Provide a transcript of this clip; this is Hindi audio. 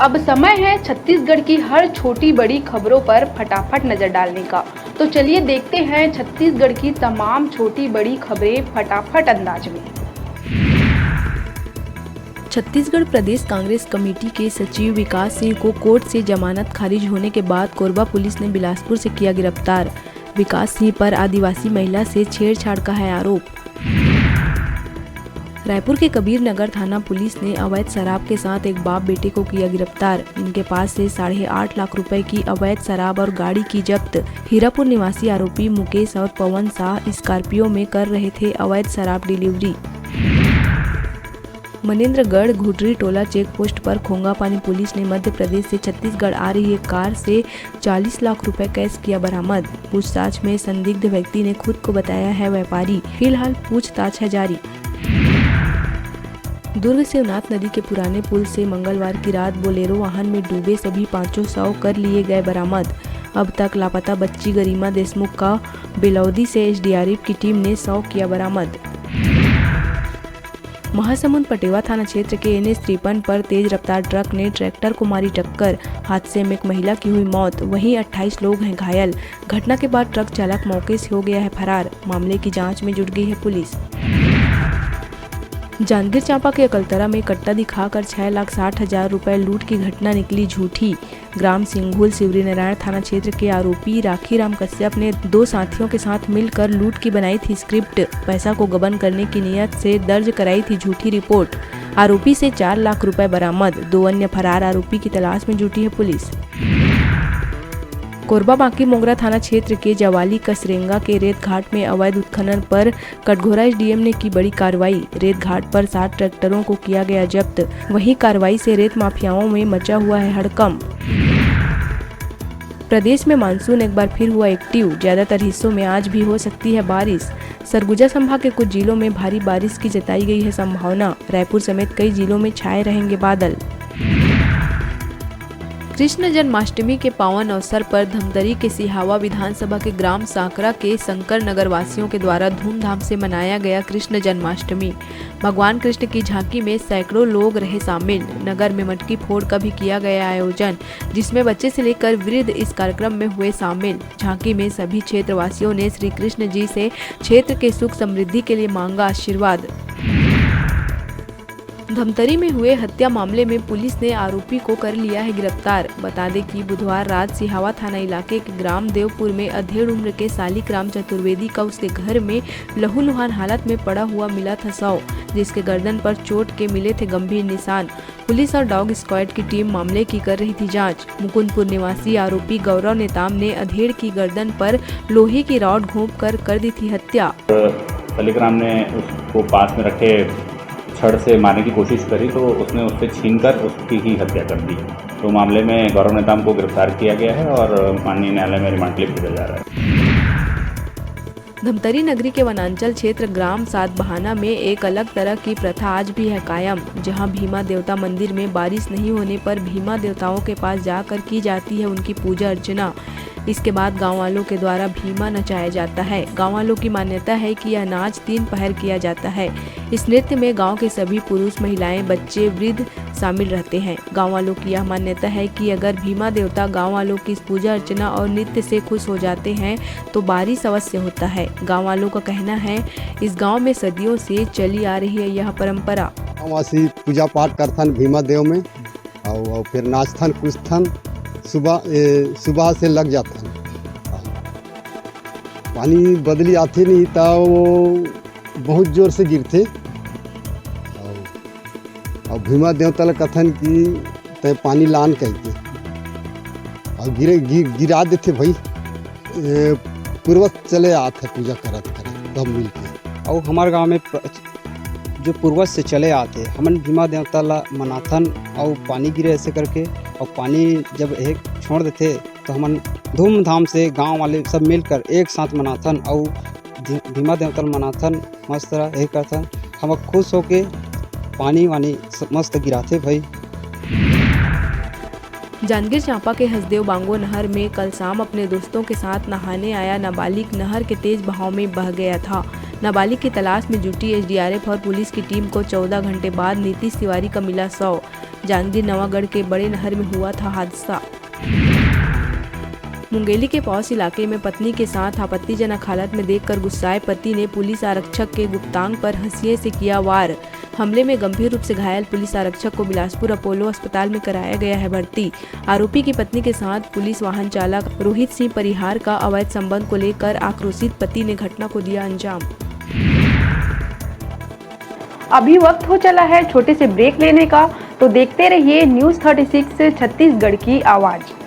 अब समय है छत्तीसगढ़ की हर छोटी बड़ी खबरों पर फटाफट नजर डालने का। तो चलिए देखते हैं छत्तीसगढ़ की तमाम छोटी बड़ी खबरें फटाफट अंदाज में। छत्तीसगढ़ प्रदेश कांग्रेस कमेटी के सचिव विकास सिंह को कोर्ट से जमानत खारिज होने के बाद कोरबा पुलिस ने बिलासपुर से किया गिरफ्तार। विकास सिंह पर आदिवासी महिला से छेड़छाड़ का है आरोप। रायपुर के कबीर नगर थाना पुलिस ने अवैध शराब के साथ एक बाप बेटे को किया गिरफ्तार। इनके पास से 8.5 लाख रुपए की अवैध शराब और गाड़ी की जब्त। हीरापुर निवासी आरोपी मुकेश और पवन शाह स्कॉर्पियो में कर रहे थे अवैध शराब डिलीवरी। मनेन्द्रगढ़ घुटरी टोला चेक पोस्ट पर खोंगापानी पुलिस ने मध्य प्रदेश से छत्तीसगढ़ आ रही एक कार से 40 लाख रुपए कैश किया बरामद। पूछताछ में संदिग्ध व्यक्ति ने खुद को बताया है व्यापारी। फिलहाल पूछताछ है जारी। दुर्ग शिवनाथ नदी के पुराने पुल से मंगलवार की रात बोलेरो वाहन में डूबे सभी 500 शव कर लिए गए बरामद। अब तक लापता बच्ची गरिमा देशमुख का बेलौदी से एसडीआरएफ की टीम ने शव किया बरामद। महासमुंद पटेवा थाना क्षेत्र के NH 53 पर तेज रफ्तार ट्रक ने ट्रैक्टर को मारी टक्कर। हादसे में एक महिला की हुई मौत, वहीं 28 लोग हैं घायल। घटना के बाद ट्रक चालक मौके से हो गया है फरार। मामले की जांच में जुट गई है पुलिस। जांजगीर चांपा के अकलतरा में कट्टा दिखाकर 6,60,000 रुपए लूट की घटना निकली झूठी। ग्राम सिंघुल शिवरी नारायण थाना क्षेत्र के आरोपी राखीराम कश्यप ने 2 साथियों के साथ मिलकर लूट की बनाई थी स्क्रिप्ट। पैसा को गबन करने की नियत से दर्ज कराई थी झूठी रिपोर्ट। आरोपी से 4 लाख रुपए बरामद। 2 अन्य फरार आरोपी की तलाश में जुटी है पुलिस। कोरबा बांकी मोगरा थाना क्षेत्र के जवाली कसरेंगा के रेत घाट में अवैध उत्खनन पर कटघोरा एसडीएम ने की बड़ी कार्रवाई। रेत घाट पर 60 ट्रैक्टरों को किया गया जब्त। वहीं कार्रवाई से रेत माफियाओं में मचा हुआ है हड़कंप। प्रदेश में मानसून एक बार फिर हुआ एक्टिव। ज्यादातर हिस्सों में आज भी हो सकती है बारिश। सरगुजा संभाग के कुछ जिलों में भारी बारिश की जताई गई है संभावना। रायपुर समेत कई जिलों में छाए रहेंगे बादल। कृष्ण जन्माष्टमी के पावन अवसर पर धमतरी के सिहावा विधानसभा के ग्राम सांकरा के शंकर नगर वासियों के द्वारा धूमधाम से मनाया गया कृष्ण जन्माष्टमी। भगवान कृष्ण की झांकी में सैकड़ों लोग रहे शामिल। नगर में मटकी फोड़ का भी किया गया आयोजन, जिसमें बच्चे से लेकर वृद्ध इस कार्यक्रम में हुए शामिल। झांकी में सभी क्षेत्र वासियों ने श्री कृष्ण जी से क्षेत्र के सुख समृद्धि के लिए मांगा आशीर्वाद। धमतरी में हुए हत्या मामले में पुलिस ने आरोपी को कर लिया है गिरफ्तार। बता दें कि बुधवार रात सिहावा थाना इलाके के ग्राम देवपुर में अधेड़ उम्र के सालिक राम चतुर्वेदी का उसके घर में लहूलुहान हालत में पड़ा हुआ मिला था शव, जिसके गर्दन पर चोट के मिले थे गंभीर निशान। पुलिस और डॉग स्क्वाड की टीम मामले की कर रही थी जाँच। मुकुंदपुर निवासी आरोपी गौरव नेताम ने अधेड़ की गर्दन पर लोहे की रॉड घोंप कर दी थी हत्या। सालिक राम ने उसको पास में रखे छड़ से मारने की कोशिश करी तो उसने उससे छीनकर उसकी ही हत्या कर दी। तो मामले में गौरव नेताम को गिरफ्तार किया गया है और माननीय न्यायालय में रिमांड के लिए भेजा जा रहा है। धमतरी नगरी के वनांचल क्षेत्र ग्राम सात बहाना में एक अलग तरह की प्रथा आज भी है कायम, जहां भीमा देवता मंदिर में बारिश नहीं होने पर भीमा देवताओं के पास जाकर की जाती है उनकी पूजा अर्चना। इसके बाद गांव वालों के द्वारा भीमा नचाया जाता है। गांव वालों की मान्यता है कि यह नाच 3 पहर किया जाता है। इस नृत्य में गांव के सभी पुरुष, महिलाएं, बच्चे, वृद्ध शामिल रहते हैं। गांव वालों की यह मान्यता है कि अगर भीमा देवता गांव वालों की इस पूजा अर्चना और नृत्य से खुश हो जाते हैं तो बारिश अवश्य होता है। गांव वालों का कहना है इस गांव में सदियों से चली आ रही है यह परंपरा। गाँववासी पूजा पाठ करथन भीमा देव में और फिर नाचथन कूदथन। सुबह से लग जाता है। पानी बदली आती नहीं तो वो बहुत जोर से गिरते और भीमा देवता ला कथन की ते पानी लान कहते और गिरा देते भाई। पूर्वज चले आते पूजा करत तब मिलके। और हमारे गांव में जो पूर्वज से चले आते हमन भीमा देवता ला मनाथन और पानी गिरे ऐसे करके, और पानी जब एक छोड़ देते तो हमन धूमधाम से गांव वाले सब मिलकर एक साथ मनाथन और भीमा देवता मनाथन। मस्त तरह एक करथन, हम खुश होके पानी वानी मस्त गिराते भाई। जांजगीर चांपा के हसदेव बांगो नहर में कल शाम अपने दोस्तों के साथ नहाने आया नाबालिग नहर के तेज बहाव में बह गया था। नाबालिग की तलाश में जुटी एसडीआरएफ और पुलिस की टीम को 14 घंटे बाद नीतीश तिवारी का मिला शव। जांजगीर नवागढ़ के बड़े नहर में हुआ था हादसा। मुंगेली के पौस इलाके में पत्नी के साथ आपत्तिजनक हालत में देखकर गुस्साए पति ने पुलिस आरक्षक के गुप्तांग पर हंसिये से किया वार। हमले में गंभीर रूप से घायल पुलिस आरक्षक को बिलासपुर अपोलो अस्पताल में कराया गया है भर्ती। आरोपी की पत्नी के साथ पुलिस वाहन चालक रोहित सिंह परिहार का अवैध संबंध को लेकर आक्रोशित पति ने घटना को दिया अंजाम। अभी वक्त हो चला है छोटे से ब्रेक लेने का, तो देखते रहिए न्यूज़ 36 छत्तीसगढ़ की आवाज़।